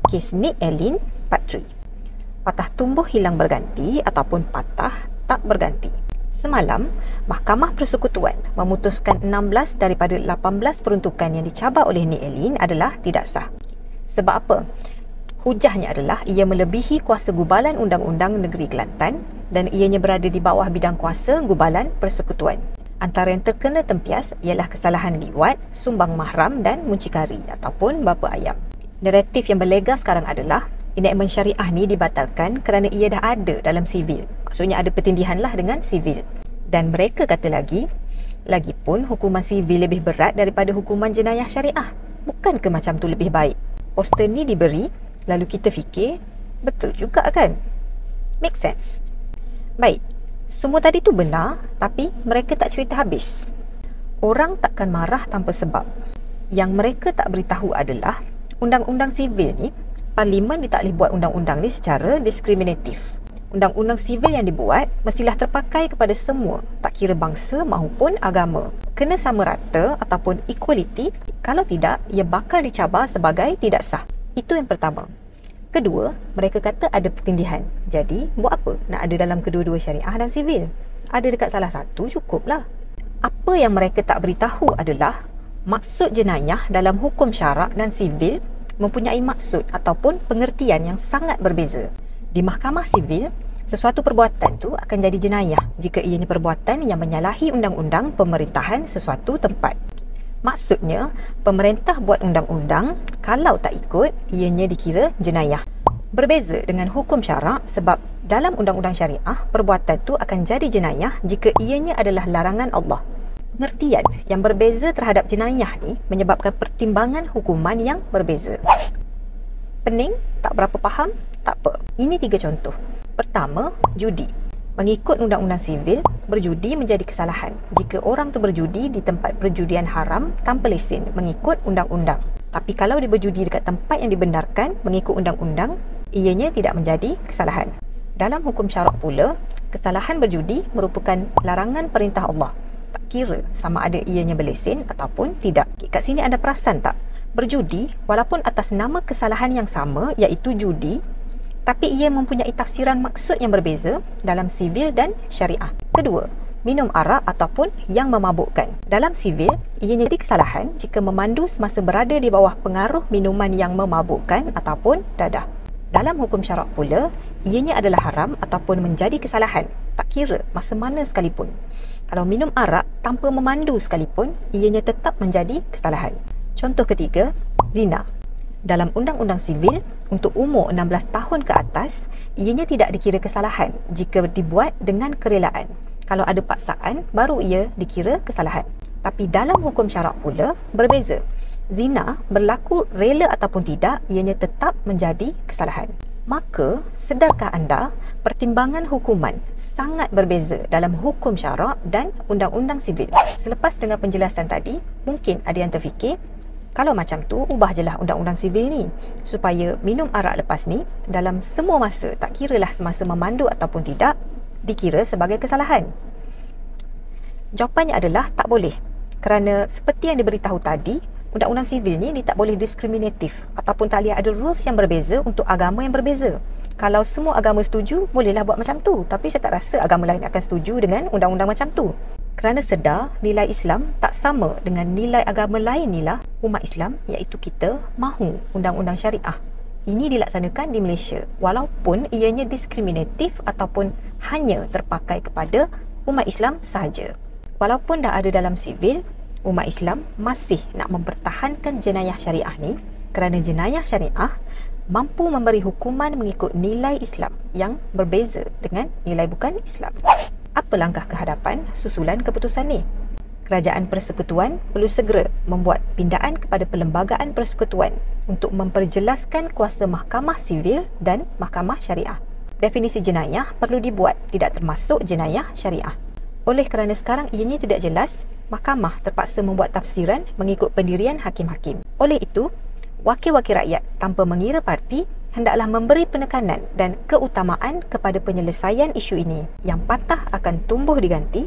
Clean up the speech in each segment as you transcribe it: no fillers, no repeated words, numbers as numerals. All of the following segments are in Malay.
kes Nick Allen Part 3. Patah tumbuh hilang berganti ataupun patah tak berganti. Semalam, Mahkamah Persekutuan memutuskan 16 daripada 18 peruntukan yang dicabar oleh Nick Allen adalah tidak sah. Sebab apa? Hujahnya adalah ia melebihi kuasa gubalan Undang-Undang Negeri Kelantan dan ianya berada di bawah bidang kuasa gubalan persekutuan. Antara yang terkena tempias ialah kesalahan liwat, sumbang mahram dan muncikari ataupun bapa ayam. Naratif yang berlega sekarang adalah enakmen syariah ni dibatalkan kerana ia dah ada dalam sivil. Maksudnya ada pertindihan lah dengan sivil. Dan mereka kata lagipun hukuman sivil lebih berat daripada hukuman jenayah syariah. Bukan ke macam tu lebih baik? Poster ni diberi, lalu kita fikir, betul juga kan? Make sense. Baik, semua tadi tu benar, tapi mereka tak cerita habis. Orang takkan marah tanpa sebab. Yang mereka tak beritahu adalah undang-undang sivil ni, Parlimen dia tak boleh buat undang-undang ni secara diskriminatif. Undang-undang sivil yang dibuat mestilah terpakai kepada semua, tak kira bangsa maupun agama. Kena sama rata ataupun equality, kalau tidak, ia bakal dicabar sebagai tidak sah. Itu yang pertama. Kedua, mereka kata ada pertindihan. Jadi, buat apa nak ada dalam kedua-dua syariah dan sivil? Ada dekat salah satu, cukuplah. Apa yang mereka tak beritahu adalah maksud jenayah dalam hukum syarak dan sivil mempunyai maksud ataupun pengertian yang sangat berbeza. Di mahkamah sivil, sesuatu perbuatan tu akan jadi jenayah jika ianya perbuatan yang menyalahi undang-undang pemerintahan sesuatu tempat. Maksudnya, pemerintah buat undang-undang, kalau tak ikut, ianya dikira jenayah. Berbeza dengan hukum syarak sebab dalam undang-undang syariah, perbuatan tu akan jadi jenayah jika ianya adalah larangan Allah. Pengertian yang berbeza terhadap jenayah ni menyebabkan pertimbangan hukuman yang berbeza. Pening? Tak berapa faham? Tak apa. Ini 3 contoh. Pertama, judi. Mengikut undang-undang sivil, berjudi menjadi kesalahan jika orang tu berjudi di tempat perjudian haram tanpa lesen mengikut undang-undang. Tapi kalau dia berjudi dekat tempat yang dibenarkan mengikut undang-undang, ianya tidak menjadi kesalahan. Dalam hukum syarak pula, kesalahan berjudi merupakan larangan perintah Allah. Tak kira sama ada ianya berlesen ataupun tidak. Kat sini anda perasan tak? Berjudi, walaupun atas nama kesalahan yang sama iaitu judi, tapi ia mempunyai tafsiran maksud yang berbeza dalam sivil dan syariah. Kedua, minum arak ataupun yang memabukkan. Dalam sivil, ianya jadi kesalahan jika memandu semasa berada di bawah pengaruh minuman yang memabukkan ataupun dadah. Dalam hukum syarak pula, ianya adalah haram ataupun menjadi kesalahan, tak kira masa mana sekalipun. Kalau minum arak tanpa memandu sekalipun, ianya tetap menjadi kesalahan. Contoh ketiga, zina. Dalam undang-undang sivil, untuk umur 16 tahun ke atas, ianya tidak dikira kesalahan jika dibuat dengan kerelaan. Kalau ada paksaan, baru ia dikira kesalahan. Tapi dalam hukum syarak pula, berbeza. Zina berlaku rela ataupun tidak, ianya tetap menjadi kesalahan. Maka, sedarkah anda pertimbangan hukuman sangat berbeza dalam hukum syarak dan undang-undang sivil? Selepas dengar penjelasan tadi, mungkin ada yang terfikir, kalau macam tu, ubah je lah undang-undang sivil ni supaya minum arak lepas ni dalam semua masa, tak kiralah semasa memandu ataupun tidak, dikira sebagai kesalahan. Jawapannya adalah tak boleh. Kerana seperti yang diberitahu tadi, undang-undang sivil ni dia tak boleh diskriminatif ataupun tak boleh ada rules yang berbeza untuk agama yang berbeza. Kalau semua agama setuju, bolehlah buat macam tu. Tapi saya tak rasa agama lain akan setuju dengan undang-undang macam tu. Kerana sedar nilai Islam tak sama dengan nilai agama lain ni lah umat Islam, iaitu kita mahu undang-undang syariah ini dilaksanakan di Malaysia walaupun ianya diskriminatif ataupun hanya terpakai kepada umat Islam sahaja. Walaupun dah ada dalam sivil, umat Islam masih nak mempertahankan jenayah syariah ni kerana jenayah syariah mampu memberi hukuman mengikut nilai Islam yang berbeza dengan nilai bukan Islam. Apa langkah ke hadapan susulan keputusan ni? Kerajaan Persekutuan perlu segera membuat pindaan kepada Perlembagaan Persekutuan untuk memperjelaskan kuasa mahkamah sivil dan mahkamah syariah. Definisi jenayah perlu dibuat tidak termasuk jenayah syariah. Oleh kerana sekarang ianya tidak jelas, mahkamah terpaksa membuat tafsiran mengikut pendirian hakim-hakim. Oleh itu, wakil-wakil rakyat tanpa mengira parti hendaklah memberi penekanan dan keutamaan kepada penyelesaian isu ini yang patah akan tumbuh diganti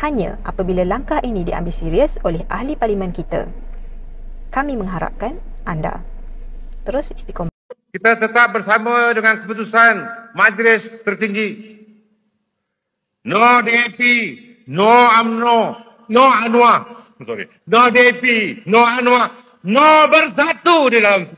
hanya apabila langkah ini diambil serius oleh ahli parlimen kita. Kami mengharapkan anda terus istiqomah. kita tetap bersama dengan keputusan Majlis Tertinggi. No DAP, no UMNO, no UNWA. No DAP, no UNWA, no bersatu di dalam